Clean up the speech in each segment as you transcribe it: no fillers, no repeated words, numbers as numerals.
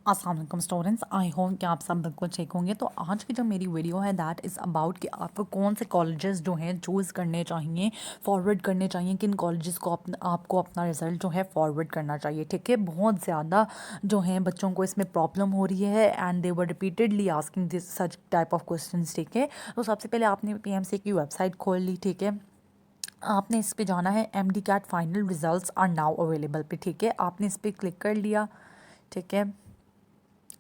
अस्सलाम वालेकुम students, I hope कि आप सब बिल्कुल ठीक होंगे। तो आज की जो मेरी वीडियो है दैट इज़ अबाउट कि आपको कौन से कॉलेजेस जो हैं चूज़ करने चाहिए, फॉरवर्ड करने चाहिए, किन कॉलेजेस को आपको अपना रिज़ल्ट जो है फॉरवर्ड करना चाहिए। ठीक है, बहुत ज़्यादा जो हैं बच्चों को इसमें प्रॉब्लम हो रही है and they were repeatedly asking this such type of questions. ठीक है, तो सबसे पहले आपने पीएमसी की वेबसाइट खोल ली। ठीक है, आपने इस पे जाना है MD CAT final results are now available पे। ठीक है, आपने इस पर क्लिक कर लिया। ठीक है,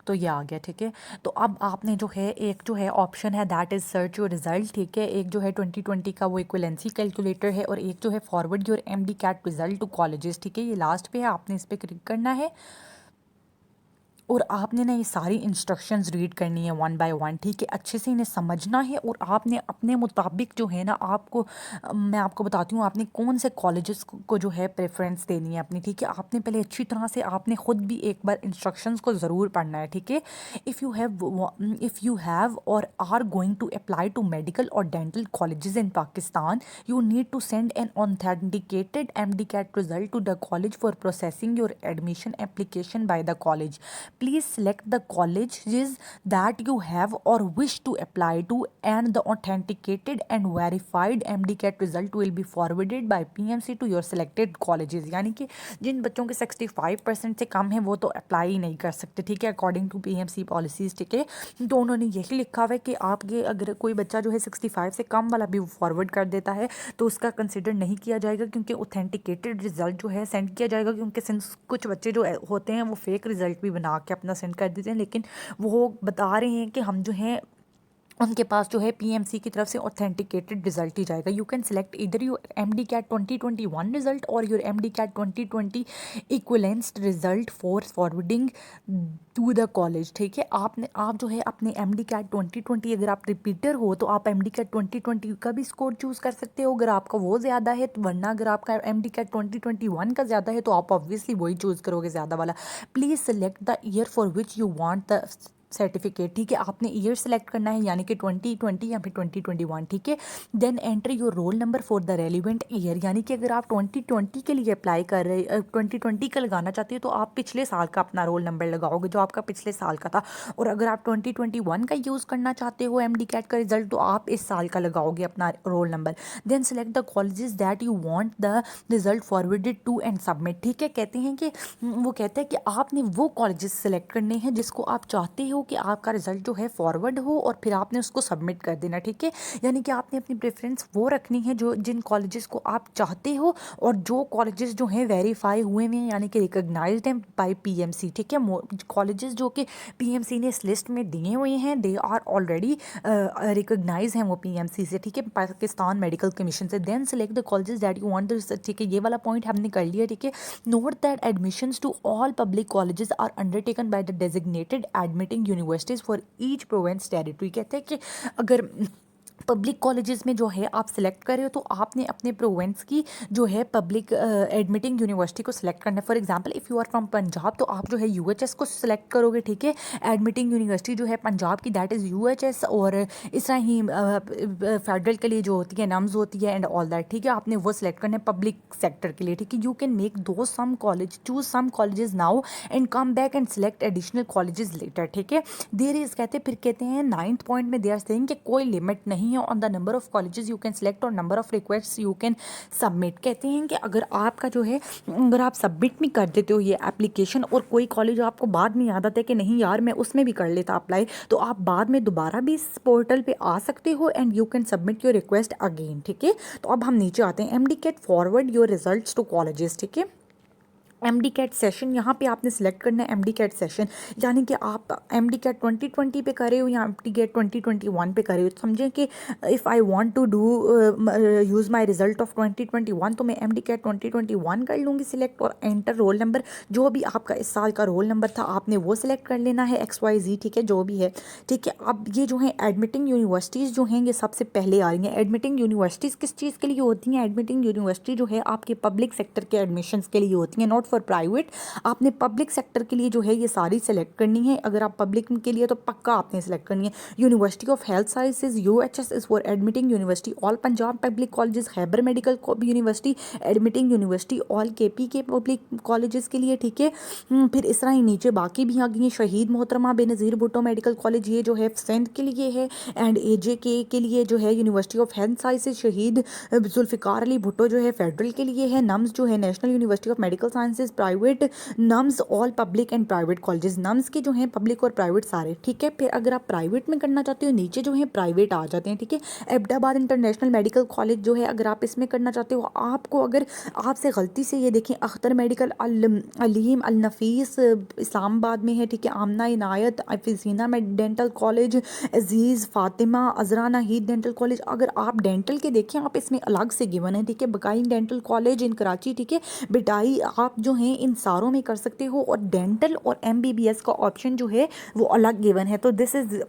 तो ये आ गया। ठीक है, तो अब आपने जो है एक जो है ऑप्शन है that is search your result. ठीक है, एक जो है 2020 का वो इक्विवेलेंसी कैलकुलेटर है और एक जो है forward your MD CAT result to colleges. ठीक है, ये लास्ट पे है, आपने इस पर क्लिक करना है और आपने ना ये सारी इंस्ट्रक्शंस रीड करनी है वन बाय वन। ठीक है, अच्छे से इन्हें समझना है और आपने अपने मुताबिक जो है ना आपको मैं आपको बताती हूँ आपने कौन से कॉलेजेस को जो है प्रेफरेंस देनी है अपनी। ठीक है, आपने पहले अच्छी तरह से आपने ख़ुद भी एक बार इंस्ट्रक्शंस को ज़रूर पढ़ना है। ठीक है, इफ़ यू हैव और are going to apply to medical और dental colleges in Pakistan, you need to send an authenticated MDCAT result to the college for processing your admission application by the college. Please select the colleges that you have or wish to apply to, and the authenticated and verified MDCAT result will be forwarded by PMC to your selected colleges. यानी कि जिन बच्चों के 65% से कम है वो तो apply ही नहीं कर सकते। ठीक है, अकॉर्डिंग टू PMC पॉलिसीज़। ठीक है, तो उन्होंने यही लिखा हुआ है कि आप ये अगर कोई बच्चा जो है 65 से कम वाला भी फॉरवर्ड कर देता है तो उसका कंसिडर नहीं किया जाएगा, क्योंकि ऑथेंटिकेटेड रिजल्ट जो है सेंड किया जाएगा। क्योंकि सिंस कुछ बच्चे जो होते हैं वो फेक रिजल्ट भी बना के अपना सेंड कर देते हैं, लेकिन वो बता रहे हैं कि हम जो हैं उनके पास जो है पीएमसी की तरफ से ऑथेंटिकेटेड रिजल्ट ही जाएगा। यू कैन सेलेक्ट इधर योर एमडी कैट 2021 रिजल्ट और your MD CAT 2020 equivalence result for forwarding to the college. ठीक है, आप जो है अपने एमडी कैट 2020 अगर आप रिपीटर हो तो आप एमडी कैट 2020 का भी स्कोर चूज़ कर सकते हो अगर आपका वो ज़्यादा है तो, वरना अगर आपका एमडी कैट 2021 का ज़्यादा है तो आप ऑब्वियसली वही चूज़ करोगे ज़्यादा वाला। Please select the year for which you want the certificate. ठीक है, आपने ईयर सेलेक्ट करना है यानी कि 2020 या फिर 2021। ठीक है, then enter your roll number for the relevant year. यानी कि अगर आप 2020 के लिए अप्लाई कर रहे 2020 का लगाना चाहते हो तो आप पिछले साल का अपना रोल नंबर लगाओगे जो आपका पिछले साल का था, और अगर आप 2021 का यूज़ करना चाहते हो एमडी कैट का रिजल्ट तो आप इस साल का लगाओगे अपना roll number. Then select the colleges that you want the result forwarded to and submit. ठीक है, कहते हैं कि वो कहते हैं कि आपने वो कॉलेजेस सेलेक्ट करने हैं जिसको आप चाहते हो कि आपका रिजल्ट जो है फॉरवर्ड हो और फिर आपने उसको सबमिट कर देना। ठीक है, यानी कि आपने अपनी प्रेफरेंस वो रखनी है जो जिन कॉलेजेस को आप चाहते हो और जो कॉलेजेस जो हैं वेरीफाई हुए हैं यानी कि रिकॉग्नाइज्ड हैं बाय पीएमसी। ठीक है, कॉलेजेस जो कि पीएमसी ने इस लिस्ट में दिए हुए हैं दे आर ऑलरेडी रिकॉग्नाइज हैं वो पीएमसी से। ठीक है, पाकिस्तान मेडिकल कमीशन से। Then select the colleges that you want. ठीक है, ये वाला पॉइंट हमने कर लिया। ठीक है, note that admissions to all public colleges are undertaken by the designated admitting universities for each province territory. कहते हैं कि अगर पब्लिक कॉलेजेस में जो है आप सिलेक्ट कर रहे हो तो आपने अपने प्रोविंस की जो है पब्लिक एडमिटिंग यूनिवर्सिटी को सिलेक्ट करना है। For example if you are from Punjab तो आप जो है यूएचएस को सिलेक्ट करोगे। ठीक है, एडमिटिंग यूनिवर्सिटी जो है पंजाब की दैट इज़ यूएचएस, और इस तरह ही फेडरल के लिए जो होती है नम्स होती है एंड ऑल दैट। ठीक है, आपने वो सिलेक्ट करना है पब्लिक सेक्टर के लिए। ठीक है, you can make do some college choose some colleges now and come back and select additional colleges later. ठीक है, देयर इज कहते फिर कहते हैं 9th पॉइंट में दे आर सेइंग कि कोई लिमिट नहीं है on the number of colleges you can select और number of request you can submit. कहते हैं कि अगर आपका जो है अगर आप सबमिट भी कर देते हो ये एप्लीकेशन और कोई कॉलेज आपको बाद में याद आता है कि नहीं यार मैं उसमें भी कर लेता अप्लाई, तो आप बाद में दोबारा भी इस पोर्टल पे आ सकते हो and you can submit your request again. ठीक है, तो अब हम नीचे आते हैं MD CAT forward your results to colleges. ठीक है, एमडी कैट सेशन यहाँ पे आपने सेलेक्ट करना है एमडी कैट सेशन, यानी कि आप एमडी कैट 2020 पे कर रहे हो या एमडी कैट 2021 पे कर रहे हो। समझें कि if I want to do use my result of 2021 तो मैं एमडी कैट 2021 कर लूँगी सिलेक्ट और एंटर रोल नंबर जो भी आपका इस साल का रोल नंबर था आपने वो सिलेक्ट कर लेना है XYZ। ठीक है, जो भी है। ठीक है, अब ये जो है एडमिटिंग यूनिवर्सिटीज़ जो हैं ये सबसे पहले आ रही हैं। एडमिटिंग यूनिवर्सिटीज़ किस चीज़ के लिए होती हैं? एडमिटिंग यूनिवर्सिटी जो है आपके पब्लिक सेक्टर के एडमिशन्स के लिए होती हैं, नॉट फॉर प्राइवेट आपने पब्लिक सेक्टर के लिए जो है ये सारी सेलेक्ट करनी है। अगर आप पब्लिक के लिए तो पक्का आपने सेलेक्ट करनी है। University of health sciences UHS is for admitting university all Punjab public colleges, Khyber medical university admitting university all KP के पब्लिक कॉलेजेस के लिए, ठीक है। फिर इस तरह ही नीचे बाकी भी आ गई हैं। शहीद मोहतरमा बेनज़ीर भुट्टो मेडिकल कॉलेज ये जो है सिंध के लिए है, एंड AJK के लिए जो है यूनिवर्सिटी ऑफ हेल्थ साइंसेज शहीद जुल्फ़िकार अली भुट्टो जो है फेडरल के लिए है। नम्स जो है national university of medical sciences private, nums all public and private colleges, nums के जो हैं पब्लिक और प्राइवेट सारे, ठीक है। फिर अगर आप प्राइवेट में करना चाहते हो नीचे जो है प्राइवेट आ जाते हैं, ठीक है। अहमदाबाद इंटरनेशनल मेडिकल कॉलेज जो है अगर आप इसमें करना चाहते हो, आपको अगर आपसे गलती से ये देखें अख्तर मेडिकल अलीम अल नफीस इस्लामाबाद में है, ठीक है। आमना इनायत अफीसीना में डेंटल कॉलेज, अजीज़ फातिमा अजरा नाहीद डेंटल कॉलेज। अगर आप डेंटल के देखें आप इसमें अलग से गिवन है, ठीक है। बकाइन डेंटल कॉलेज इन कराची, ठीक है। बिटाई आप जो हैं इन सारों में कर सकते हो, और डेंटल और MBBS का ऑप्शन जो है वो अलग गिवन है। तो this is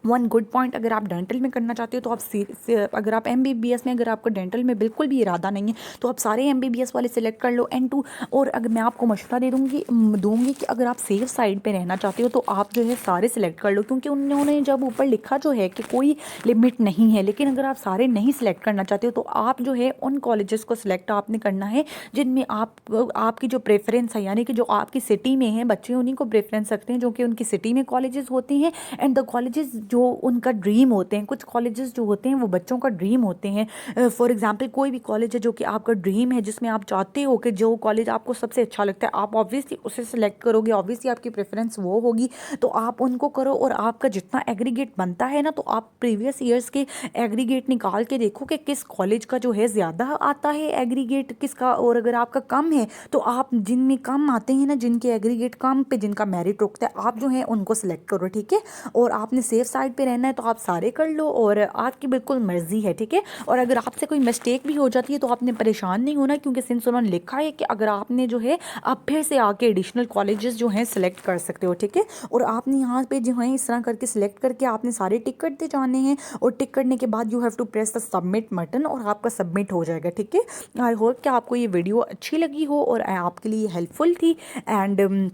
one good point. अगर आप डेंटल में करना चाहते हो तो आप अगर आप MBBS में, अगर आपका डेंटल में बिल्कुल भी इरादा नहीं है तो आप सारे MBBS वाले सिलेक्ट कर लो। N2 और अगर मैं आपको मशवरा दूंगी कि अगर आप सेफ साइड पे रहना चाहते हो तो आप जो है सारे सिलेक्ट कर लो, क्योंकि उन्होंने जब ऊपर लिखा जो है कि कोई लिमिट नहीं है। लेकिन अगर आप सारे नहीं सिलेक्ट करना चाहते हो तो आप जो है उन कॉलेजेस को सिलेक्ट आपने करना है जिनमें आपकी जो प्रेफरेंस है, यानी कि जो आपकी सिटी में है, बच्चे उन्हीं को प्रेफरेंस रखते हैं जो कि उनकी सिटी में कॉलेजेस होती हैं, एंड द कॉलेजेस जो उनका ड्रीम होते हैं। कुछ कॉलेजेस जो होते हैं वो बच्चों का ड्रीम होते हैं। फॉर एग्जांपल कोई भी कॉलेज है जो कि आपका ड्रीम है, जिसमें आप चाहते हो कि जो कॉलेज आपको सबसे अच्छा लगता है आप ऑब्वियसली उसे सिलेक्ट करोगे, ऑब्वियसली आपकी प्रेफरेंस वो होगी, तो आप उनको करो। और आपका जितना एग्रीगेट बनता है ना, तो आप प्रीवियस ईयर्स के एग्रीगेट निकाल के देखो कि किस कॉलेज का जो है ज़्यादा आता है एग्रीगेट किसका, और अगर आपका कम है तो आप जिनमें कम आते हैं ना, जिनके एग्रीगेट कम पे जिनका मेरिट रुकता है, आप जो है उनको सिलेक्ट करो, ठीक है। और आपने सेफ साइड पे रहना है तो आप सारे कर लो, और आपकी बिल्कुल मर्जी है, ठीक है। और अगर आपसे कोई मिस्टेक भी हो जाती है तो आपने परेशान नहीं होना, क्योंकि सिंस उन्होंने लिखा है कि अगर आपने जो है आप फिर से आके एडिशनल कॉलेजेस जो हैं सिलेक्ट कर सकते हो, ठीक है। और आपने यहाँ पे जो है इस तरह करके सिलेक्ट करके आपने सारे टिक करते जाने हैं, और टिक करने के बाद you have to press the submit button, और आपका सबमिट हो जाएगा, ठीक है। आई होप कि आपको ये वीडियो अच्छी लगी हो और आपके लिए हेल्पफुल थी, and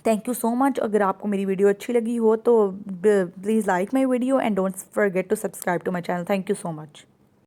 thank you so much. अगर आपको मेरी वीडियो अच्छी लगी हो तो please like my video and don't forget to subscribe to my channel. Thank you so much.